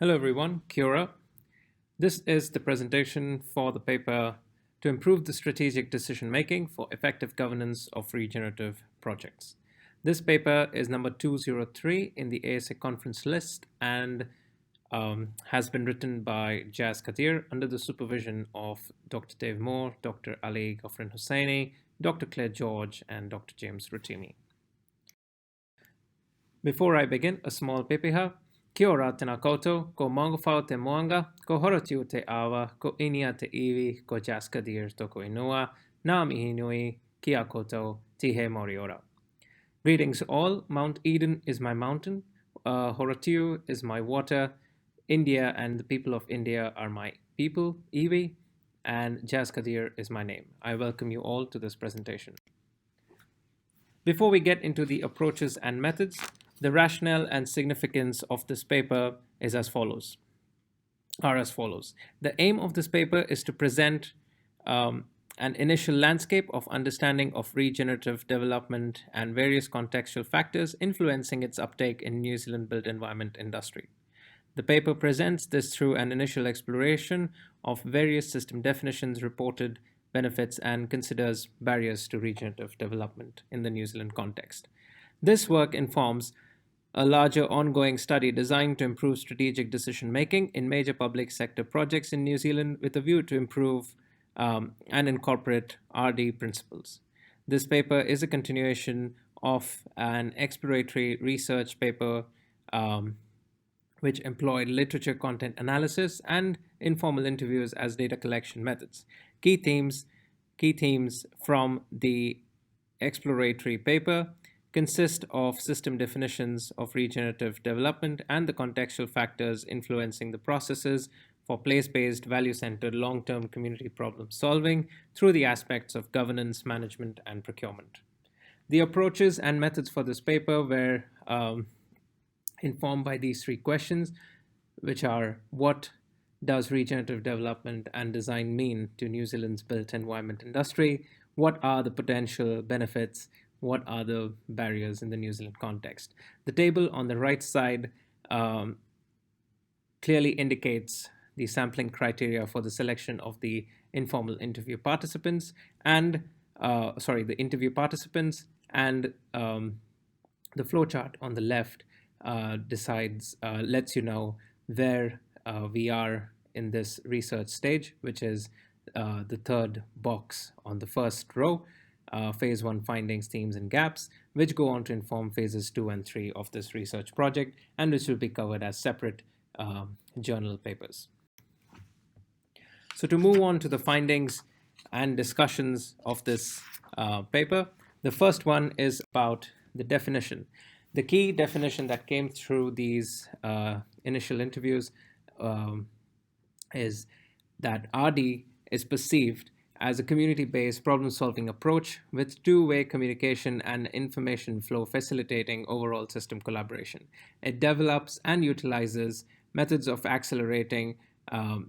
Hello everyone, Kia ora. This is the presentation for the paper to improve the strategic decision making for effective governance of regenerative projects. This paper is number 203 in the ASA conference list and has been written by Jaz Kadir under the supervision of Dr. Dave Moore, Dr. Ali Ghafrin Hussaini, Dr. Claire George, and Dr. James Rutimi. Before I begin, a small pepeha. Kia ora tēnā koutou, ko maungawhao te moanga, ko horotiu te awa, ko inia te iwi, ko Jaz Kadir toko inua, nā mihi nui, kia koutou, tihe mori ora. Greetings all, Mount Eden is my mountain, Horotiu is my water, India and the people of India are my people, iwi, and Jaz Kadir is my name. I welcome you all to this presentation. Before we get into the approaches and methods, the rationale and significance of this paper are as follows. The aim of this paper is to present an initial landscape of understanding of regenerative development and various contextual factors influencing its uptake in New Zealand built environment industry. The paper presents this through an initial exploration of various system definitions, reported benefits, and considers barriers to regenerative development in the New Zealand context. This work informs a larger ongoing study designed to improve strategic decision-making in major public sector projects in New Zealand with a view to improve and incorporate RD principles. This paper is a continuation of an exploratory research paper which employed literature content analysis and informal interviews as data collection methods. Key themes from the exploratory paper consist of system definitions of regenerative development and the contextual factors influencing the processes for place-based, value-centered, long-term community problem solving through the aspects of governance, management, and procurement. The approaches and methods for this paper were informed by these three questions, which are: what does regenerative development and design mean to New Zealand's built environment industry? What are the potential benefits? What are the barriers in the New Zealand context? The table on the right side clearly indicates the sampling criteria for the selection of the informal interview participants and the interview participants, and the flowchart on the left lets you know where we are in this research stage, which is the third box on the first row. Phase 1 findings, themes, and gaps, which go on to inform phases 2 and 3 of this research project, and which will be covered as separate journal papers. So to move on to the findings and discussions of this paper, the first one is about the definition. The key definition that came through these initial interviews is that RD is perceived as a community-based problem-solving approach with two-way communication and information flow facilitating overall system collaboration. It develops and utilizes methods of accelerating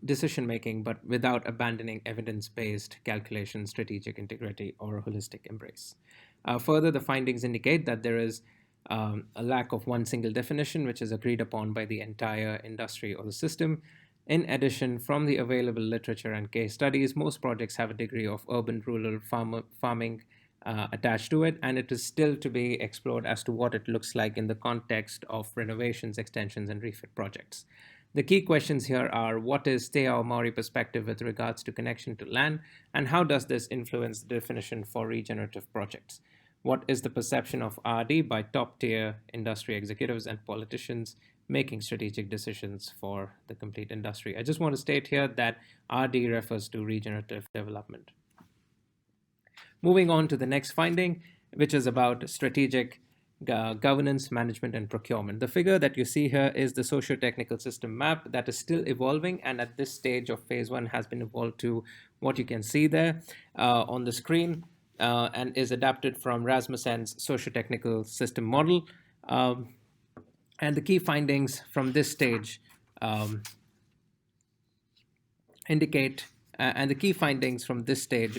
decision-making, but without abandoning evidence-based calculation, strategic integrity, or holistic embrace. Further, the findings indicate that there is a lack of one single definition, which is agreed upon by the entire industry or the system. In addition, from the available literature and case studies, most projects have a degree of urban-rural farming attached to it, and it is still to be explored as to what it looks like in the context of renovations, extensions, and refit projects. The key questions here are: what is Te Ao Maori perspective with regards to connection to land, and how does this influence the definition for regenerative projects? What is the perception of RD by top-tier industry executives and politicians making strategic decisions for the complete industry? I just want to state here that RD refers to regenerative development. Moving on to the next finding, which is about strategic governance, management, and procurement. The figure that you see here is the socio-technical system map that is still evolving, and at this stage of phase 1 has been evolved to what you can see there on the screen, and is adapted from Rasmussen's socio-technical system model. And the key findings from this stage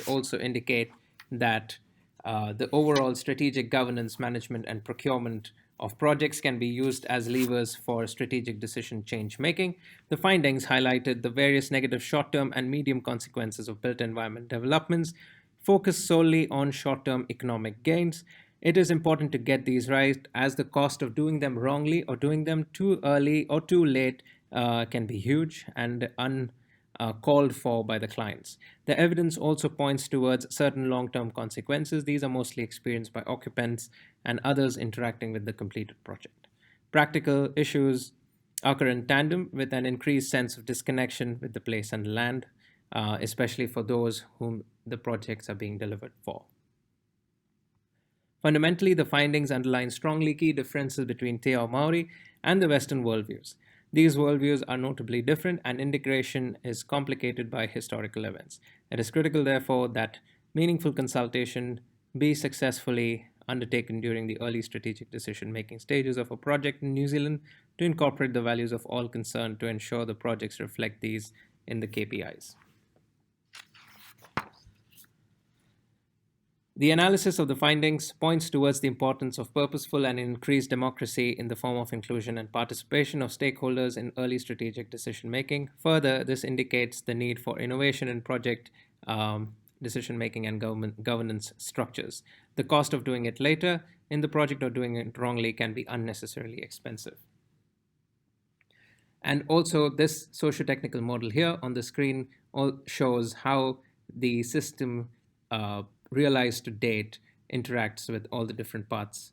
also indicate that the overall strategic governance, management, and procurement of projects can be used as levers for strategic decision change making. The findings highlighted the various negative short term and medium consequences of built environment developments, focused solely on short term economic gains. It is important to get these right, as the cost of doing them wrongly or doing them too early or too late can be huge and called for by the clients. The evidence also points towards certain long term consequences. These are mostly experienced by occupants and others interacting with the completed project. Practical issues occur in tandem with an increased sense of disconnection with the place and land, especially for those whom the projects are being delivered for. Fundamentally, the findings underline strongly key differences between Te Ao Maori and the Western worldviews. These worldviews are notably different, and integration is complicated by historical events. It is critical, therefore, that meaningful consultation be successfully undertaken during the early strategic decision making stages of a project in New Zealand to incorporate the values of all concerned to ensure the projects reflect these in the KPIs. The analysis of the findings points towards the importance of purposeful and increased democracy in the form of inclusion and participation of stakeholders in early strategic decision making. Further, this indicates the need for innovation in project decision making and governance structures. The cost of doing it later in the project or doing it wrongly can be unnecessarily expensive. And also, this socio-technical model here on the screen shows how the system realized to date interacts with all the different parts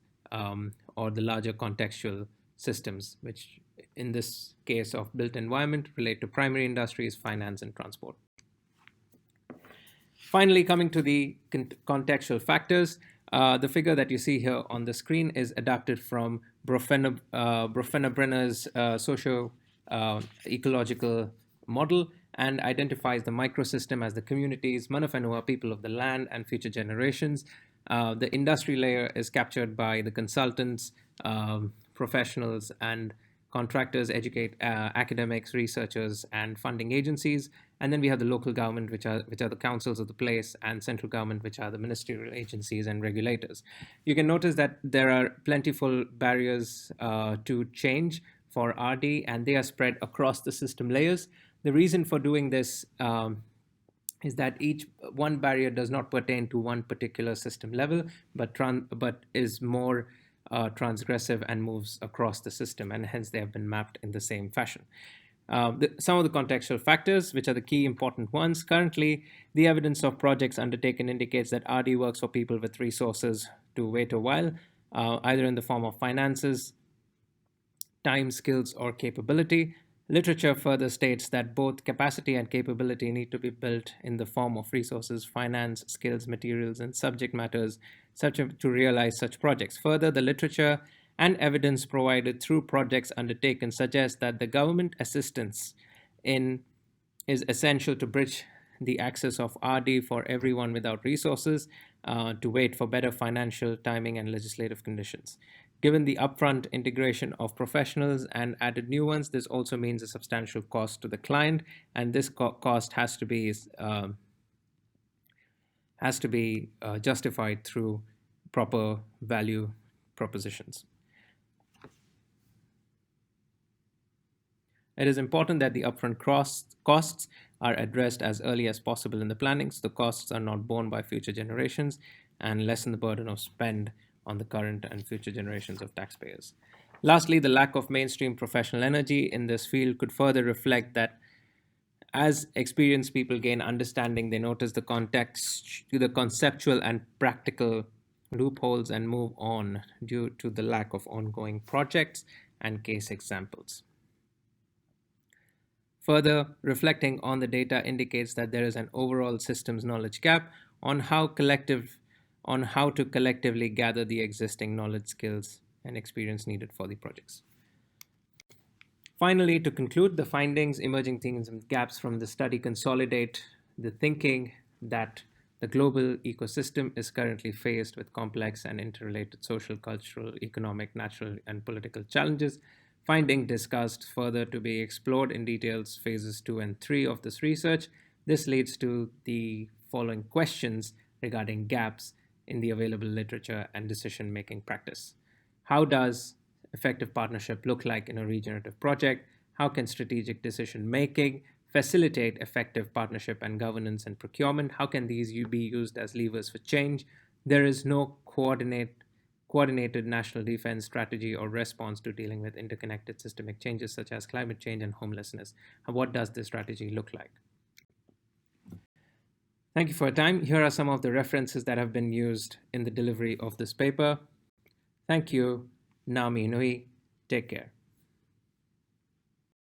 or the larger contextual systems, which in this case of built environment relate to primary industries, finance, and transport. Finally, coming to the contextual factors, the figure that you see here on the screen is adapted from Brenner's socio-ecological model and identifies the microsystem as the communities, mana whenua, people of the land, and future generations. The industry layer is captured by the consultants, professionals, and contractors, academics, researchers, and funding agencies. And then we have the local government, which are the councils of the place, and central government, which are the ministerial agencies and regulators. You can notice that there are plentiful barriers to change for RD, and they are spread across the system layers. The reason for doing this is that each one barrier does not pertain to one particular system level, but is more transgressive and moves across the system, and hence they have been mapped in the same fashion. Some of the contextual factors, which are the key important ones. Currently, the evidence of projects undertaken indicates that RD works for people with resources to wait a while, either in the form of finances, time, skills, or capability. Literature further states that both capacity and capability need to be built in the form of resources, finance, skills, materials, and subject matters such to realize such projects. Further, the literature and evidence provided through projects undertaken suggest that the government assistance is essential to bridge the access of RD for everyone without resources to wait for better financial, timing, and legislative conditions. Given the upfront integration of professionals and added new ones, this also means a substantial cost to the client, and this cost has to be justified through proper value propositions. It is important that the upfront costs are addressed as early as possible in the planning, so the costs are not borne by future generations and lessen the burden of spend on the current and future generations of taxpayers. Lastly, the lack of mainstream professional energy in this field could further reflect that as experienced people gain understanding, they notice the context to the conceptual and practical loopholes and move on due to the lack of ongoing projects and case examples. Further, reflecting on the data indicates that there is an overall systems knowledge gap on how to collectively gather the existing knowledge, skills, and experience needed for the projects. Finally, to conclude, the findings, emerging themes, and gaps from the study consolidate the thinking that the global ecosystem is currently faced with complex and interrelated social, cultural, economic, natural, and political challenges. Finding discussed further to be explored in details phases 2 and 3 of this research. This leads to the following questions regarding gaps in the available literature and decision-making practice. How does effective partnership look like in a regenerative project? How can strategic decision making facilitate effective partnership and governance and procurement? How can these be used as levers for change? There is no coordinated national defense strategy or response to dealing with interconnected systemic changes such as climate change and homelessness. What does this strategy look like? Thank you for your time. Here are some of the references that have been used in the delivery of this paper. Thank you. Naomi Inui. Take care.